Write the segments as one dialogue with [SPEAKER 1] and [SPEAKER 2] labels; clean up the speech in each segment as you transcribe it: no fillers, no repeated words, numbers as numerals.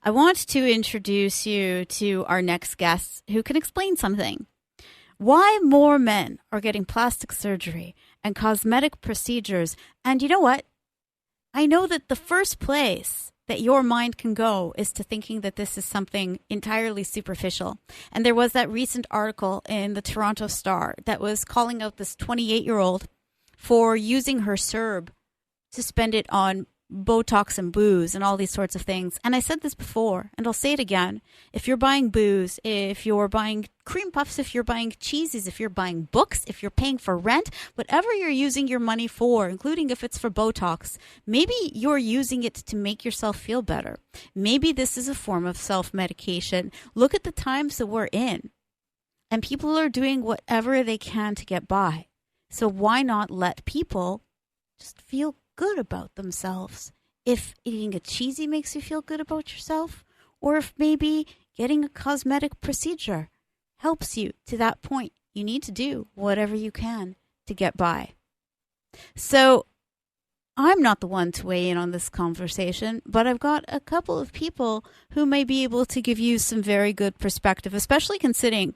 [SPEAKER 1] I want to introduce you to our next guest who can explain something. Why more men are getting plastic surgery and cosmetic procedures. And you know what? I know that the first place that your mind can go is to thinking that this is something entirely superficial. And there was that recent article in the Toronto Star that was calling out this 28-year-old for using her CERB to spend it on Botox and booze and all these sorts of things. And I said this before, and I'll say it again. If you're buying booze, if you're buying cream puffs, if you're buying cheeses, if you're buying books, if you're paying for rent, whatever you're using your money for, including if it's for Botox, maybe you're using it to make yourself feel better. Maybe this is a form of self-medication. Look at the times that we're in. And people are doing whatever they can to get by. So why not let people just feel good about themselves? If eating a cheesy makes you feel good about yourself, or if maybe getting a cosmetic procedure helps you to that point, you need to do whatever you can to get by. So I'm not the one to weigh in on this conversation, but I've got a couple of people who may be able to give you some very good perspective, especially considering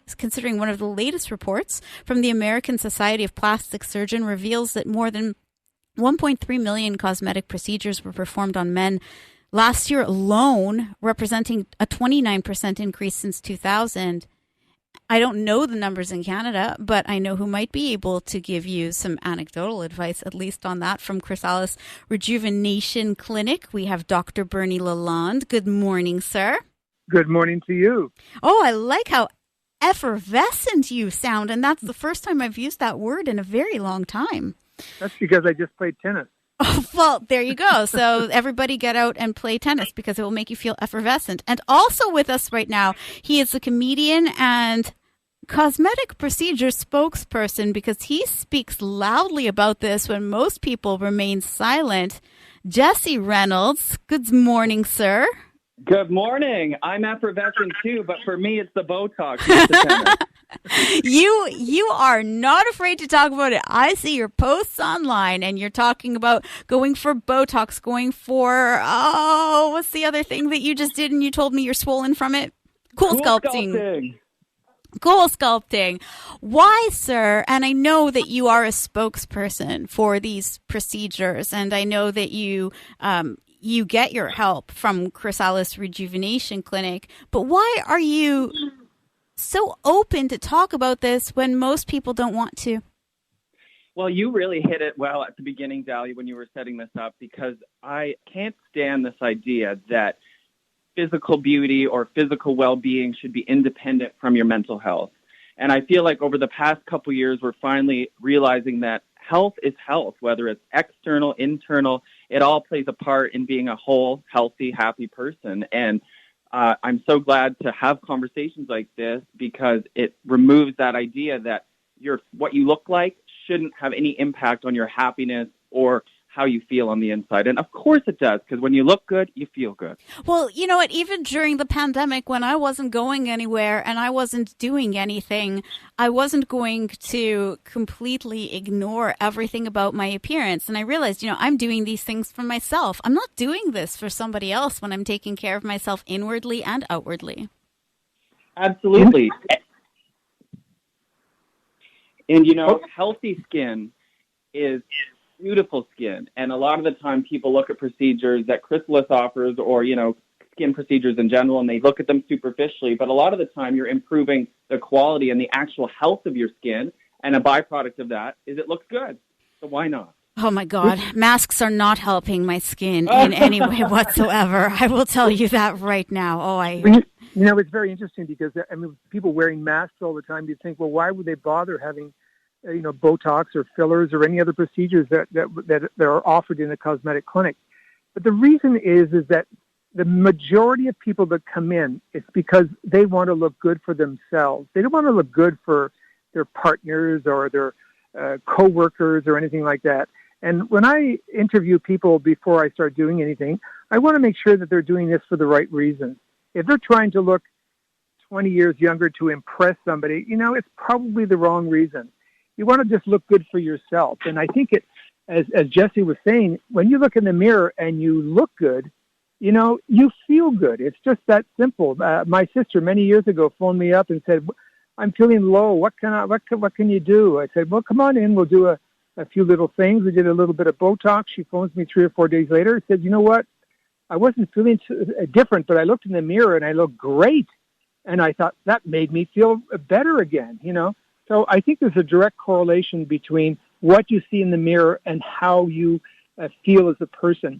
[SPEAKER 1] one of the latest reports from the American Society of Plastic Surgeons reveals that more than 1.3 million cosmetic procedures were performed on men last year alone, representing a 29% increase since 2000. I don't know the numbers in Canada, but I know who might be able to give you some anecdotal advice, at least on that, from Chrysalis Rejuvenation Clinic. We have Dr. Bernie Lalande. Good morning, sir.
[SPEAKER 2] Good morning to you.
[SPEAKER 1] Oh, I like how effervescent you sound, and that's the first time I've used that word in a very long time.
[SPEAKER 2] That's because I just played tennis.
[SPEAKER 1] Oh, well, there you go. So everybody get out and play tennis because it will make you feel effervescent. And also with us right now, he is a comedian and cosmetic procedure spokesperson because he speaks loudly about this when most people remain silent. Jesse Reynolds, good morning, sir.
[SPEAKER 3] Good morning. I'm effervescent too, but for me, it's the Botox, not the tennis.
[SPEAKER 1] You are not afraid to talk about it. I see your posts online and you're talking about going for Botox, going for, what's the other thing that you just did and you told me you're swollen from it? Cool sculpting. Cool sculpting. Why, sir? And I know that you are a spokesperson for these procedures, and I know that you get your help from Chrysalis Rejuvenation Clinic, but why are you so open to talk about this when most people don't want to?
[SPEAKER 3] Well, you really hit it well at the beginning, Dahlia, when you were setting this up, because I can't stand this idea that physical beauty or physical well-being should be independent from your mental health. And I feel like over the past couple of years, we're finally realizing that health is health, whether it's external, internal, it all plays a part in being a whole, healthy, happy person. And I'm so glad to have conversations like this because it removes that idea that what you look like shouldn't have any impact on your happiness or how you feel on the inside. And of course it does, because when you look good, you feel good.
[SPEAKER 1] Well, you know what? Even during the pandemic, when I wasn't going anywhere and I wasn't doing anything, I wasn't going to completely ignore everything about my appearance. And I realized, I'm doing these things for myself. I'm not doing this for somebody else when I'm taking care of myself inwardly and outwardly.
[SPEAKER 3] Absolutely. And, healthy skin is beautiful skin. And a lot of the time people look at procedures that Chrysalis offers or, skin procedures in general, and they look at them superficially. But a lot of the time you're improving the quality and the actual health of your skin. And a byproduct of that is it looks good. So why not?
[SPEAKER 1] Oh, my God. Masks are not helping my skin in any way whatsoever. I will tell you that right now.
[SPEAKER 2] It's very interesting because, people wearing masks all the time, you think, well, why would they bother having Botox or fillers or any other procedures that are offered in a cosmetic clinic? But the reason is that the majority of people that come in, it's because they want to look good for themselves. They don't want to look good for their partners or their co-workers or anything like that. And when I interview people before I start doing anything, I want to make sure that they're doing this for the right reasons. If they're trying to look 20 years younger to impress somebody, it's probably the wrong reason. You want to just look good for yourself. And I think as Jesse was saying, when you look in the mirror and you look good, you feel good. It's just that simple. My sister many years ago phoned me up and said, I'm feeling low. What can you do? I said, well, come on in. We'll do a few little things. We did a little bit of Botox. She phones me 3 or 4 days later and said, you know what? I wasn't feeling different, but I looked in the mirror and I looked great. And I thought that made me feel better again, So I think there's a direct correlation between what you see in the mirror and how you feel as a person.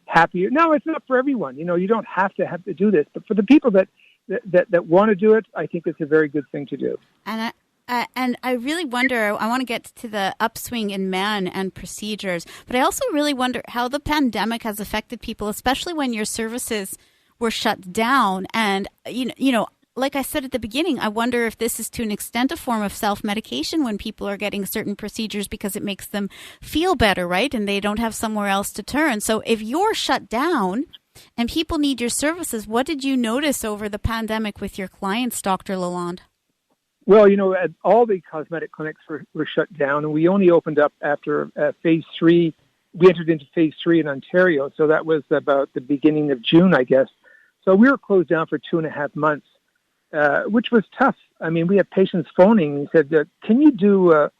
[SPEAKER 2] Happier. No, it's not for everyone. You don't have to do this, but for the people that want to do it, I think it's a very good thing to do.
[SPEAKER 1] And I really wonder, I want to get to the upswing in men and procedures, but I also really wonder how the pandemic has affected people, especially when your services were shut down. And, like I said at the beginning, I wonder if this is to an extent a form of self-medication when people are getting certain procedures because it makes them feel better, right? And they don't have somewhere else to turn. So if you're shut down and people need your services, what did you notice over the pandemic with your clients, Dr. Lalande?
[SPEAKER 2] Well, all the cosmetic clinics were shut down, and we only opened up after phase 3. We entered into phase 3 in Ontario, so that was about the beginning of June, I guess. So we were closed down for 2.5 months. Which was tough. I mean, we had patients phoning and said, can you do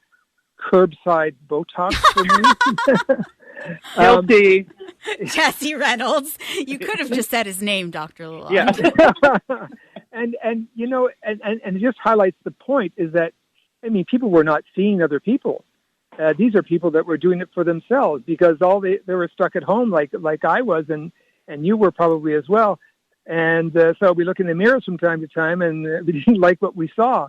[SPEAKER 2] curbside Botox for me?
[SPEAKER 3] Guilty.
[SPEAKER 1] Jesse Reynolds. You could have just said his name, Dr. Lalande.
[SPEAKER 2] Yeah. and it just highlights the point is that, people were not seeing other people. These are people that were doing it for themselves because they were stuck at home like I was and you were probably as well. And so we look in the mirror from time to time, and we didn't like what we saw.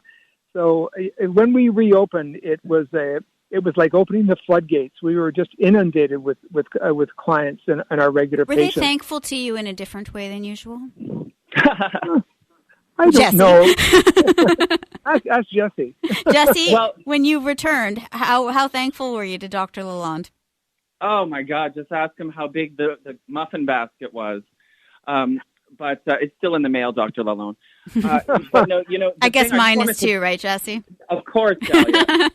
[SPEAKER 2] So when we reopened, it was like opening the floodgates. We were just inundated with clients and our regular patients.
[SPEAKER 1] Were they thankful to you in a different way than usual?
[SPEAKER 2] I don't know. Ask Jesse.
[SPEAKER 1] Jesse, when you returned, how thankful were you to Dr. Lalande?
[SPEAKER 3] Oh my God! Just ask him how big the muffin basket was. But it's still in the mail, Dr. Lalande.
[SPEAKER 1] I guess mine is too, right, Jesse?
[SPEAKER 3] Of course, Dahlia.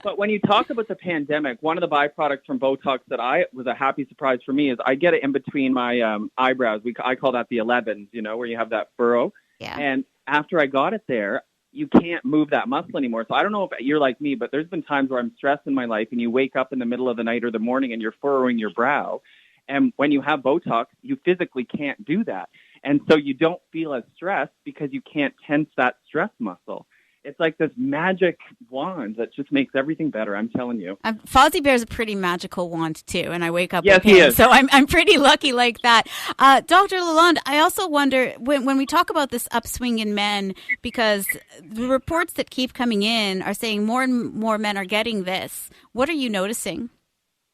[SPEAKER 3] But when you talk about the pandemic, one of the byproducts from Botox that was a happy surprise for me is I get it in between my eyebrows. I call that the 11s, where you have that furrow.
[SPEAKER 1] Yeah.
[SPEAKER 3] And after I got it there, you can't move that muscle anymore. So I don't know if you're like me, but there's been times where I'm stressed in my life and you wake up in the middle of the night or the morning and you're furrowing your brow. And when you have Botox, you physically can't do that. And so you don't feel as stressed because you can't tense that stress muscle. It's like this magic wand that just makes everything better, I'm telling you.
[SPEAKER 1] Fozzie Bear's a pretty magical wand, too, and I wake up
[SPEAKER 3] yes,
[SPEAKER 1] with him.
[SPEAKER 3] He is.
[SPEAKER 1] So I'm pretty lucky like that. Dr. Lalande, I also wonder, when we talk about this upswing in men, because the reports that keep coming in are saying more and more men are getting this. What are you noticing?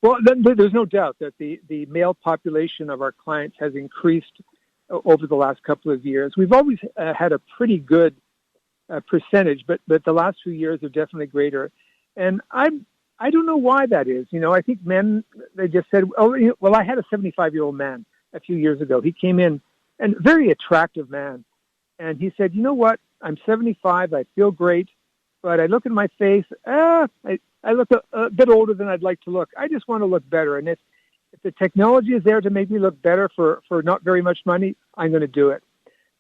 [SPEAKER 2] Well, there's no doubt that the male population of our clients has increased over the last couple of years. We've always had a pretty good percentage, but the last few years are definitely greater. And I don't know why that is. I think men, they just said, well, I had a 75-year-old man a few years ago. He came in, and very attractive man. And he said, you know what? I'm 75. I feel great, but I look at my face. I look a bit older than I'd like to look. I just want to look better. And if the technology is there to make me look better for not very much money, I'm going to do it.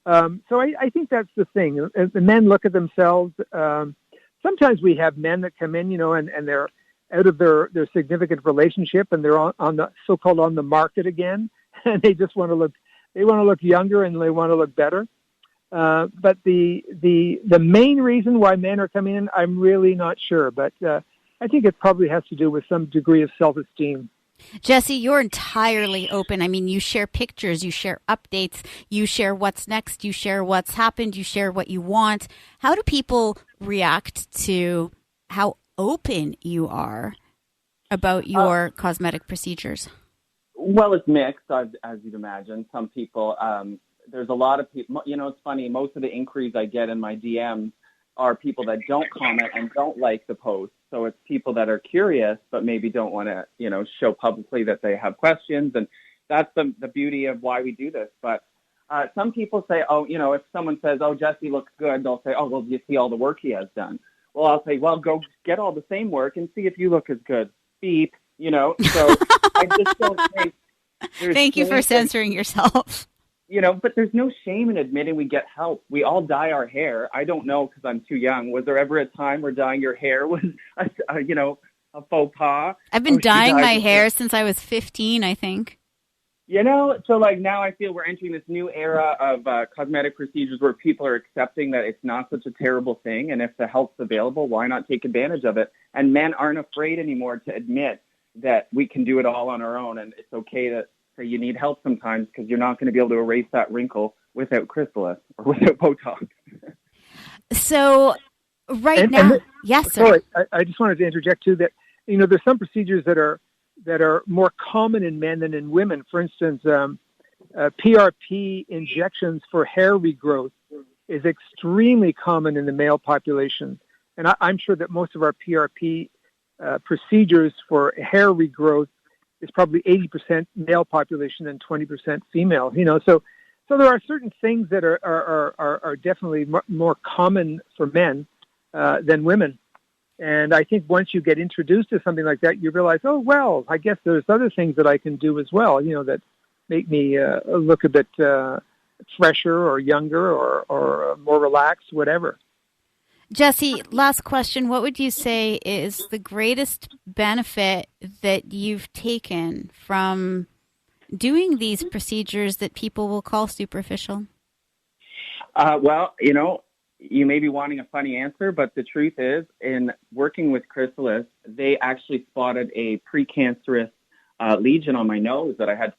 [SPEAKER 2] So I think that's the thing. The men look at themselves. Sometimes we have men that come in, and they're out of their significant relationship and they're on the so-called on the market again, and they just want to look. They want to look younger and they want to look better. But the main reason why men are coming in, I'm really not sure. But I think it probably has to do with some degree of self-esteem.
[SPEAKER 1] Jesse, you're entirely open. I mean, you share pictures, you share updates, you share what's next, you share what's happened, you share what you want. How do people react to how open you are about your cosmetic procedures?
[SPEAKER 3] Well, it's mixed, as you'd imagine. Some people, there's a lot of people, it's funny, most of the inquiries I get in my DMs are people that don't comment and don't like the post. So it's people that are curious, but maybe don't want to, show publicly that they have questions. And that's the beauty of why we do this. But some people say, if someone says, oh, Jesse looks good, they'll say, oh, well, you see all the work he has done. Well, I'll say, well, go get all the same work and see if you look as good. Beep, So I just don't think
[SPEAKER 1] Thank you for censoring yourself.
[SPEAKER 3] But there's no shame in admitting we get help. We all dye our hair. I don't know because I'm too young. Was there ever a time where dyeing your hair was, a faux pas?
[SPEAKER 1] I've been dyeing my hair since I was 15, I think.
[SPEAKER 3] So now I feel we're entering this new era of cosmetic procedures where people are accepting that it's not such a terrible thing. And if the help's available, why not take advantage of it? And men aren't afraid anymore to admit that we can do it all on our own. And it's okay to say you need help sometimes because you're not going to be able to erase that wrinkle without Chrysalis or without Botox.
[SPEAKER 1] So now, yes, sir.
[SPEAKER 2] Sorry, I just wanted to interject too that, there's some procedures that are more common in men than in women. For instance, PRP injections for hair regrowth is extremely common in the male population. And I'm sure that most of our PRP procedures for hair regrowth is probably 80% male population and 20% female. So there are certain things that are definitely more common for men than women. And I think once you get introduced to something like that, you realize, oh, well, I guess there's other things that I can do as well, that make me look a bit fresher or younger or more relaxed, whatever.
[SPEAKER 1] Jesse, last question. What would you say is the greatest benefit that you've taken from doing these procedures that people will call superficial?
[SPEAKER 3] You may be wanting a funny answer, but the truth is, in working with Chrysalis, they actually spotted a precancerous lesion on my nose that I had.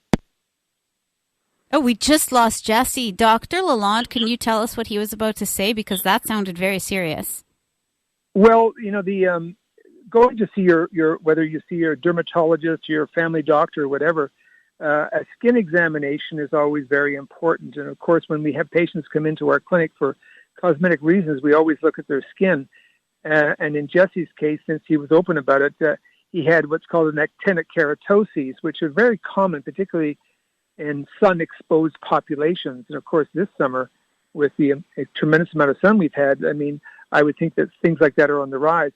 [SPEAKER 1] Oh, we just lost Jesse. Dr. Lalande, can you tell us what he was about to say? Because that sounded very serious.
[SPEAKER 2] Well, the going to see your whether you see your dermatologist, your family doctor, or whatever, a skin examination is always very important. And of course, when we have patients come into our clinic for cosmetic reasons, we always look at their skin. And in Jesse's case, since he was open about it, he had what's called a Nectar Keratoses, which are very common, particularly in sun-exposed populations. And of course, this summer, with the tremendous amount of sun we've had, I would think that things like that are on the rise.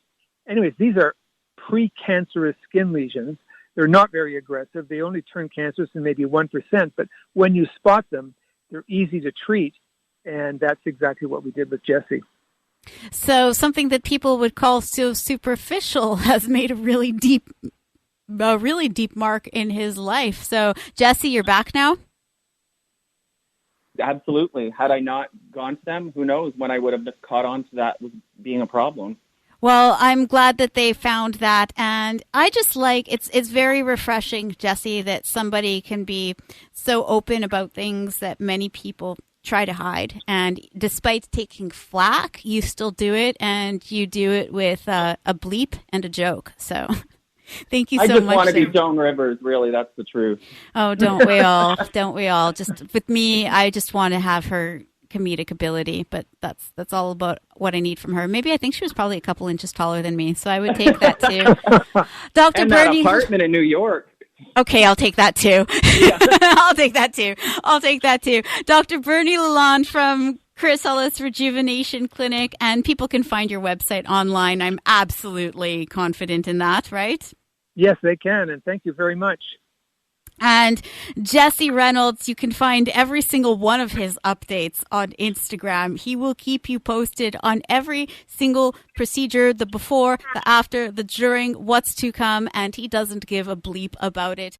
[SPEAKER 2] Anyways, these are precancerous skin lesions. They're not very aggressive. They only turn cancerous in maybe 1%. But when you spot them, they're easy to treat. And that's exactly what we did with Jesse.
[SPEAKER 1] So something that people would call so superficial has made a really deep mark in his life. So, Jesse, you're back now?
[SPEAKER 3] Absolutely. Had I not gone to them, who knows when I would have caught on to that being a problem.
[SPEAKER 1] Well, I'm glad that they found that. And I just it's very refreshing, Jesse, that somebody can be so open about things that many people try to hide. And despite taking flack, you still do it, and you do it with a bleep and a joke. So thank you so much.
[SPEAKER 3] I just want to be Joan Rivers, really. That's the truth.
[SPEAKER 1] Oh, don't we all? Don't we all? Just with me, I just want to have her comedic ability, but that's all about what I need from her. Maybe I think she was probably a couple inches taller than me, so I would take that too. Dr.
[SPEAKER 3] And
[SPEAKER 1] Bernie,
[SPEAKER 3] that apartment in New York.
[SPEAKER 1] Okay, I'll take that too. Yeah. I'll take that too. Dr. Bernie Lalande from Chrysalis Rejuvenation Clinic, and people can find your website online. I'm absolutely confident in that, right?
[SPEAKER 2] Yes, they can, and thank you very much.
[SPEAKER 1] And Jesse Reynolds, you can find every single one of his updates on Instagram. He will keep you posted on every single procedure, the before, the after, the during, what's to come, and he doesn't give a bleep about it.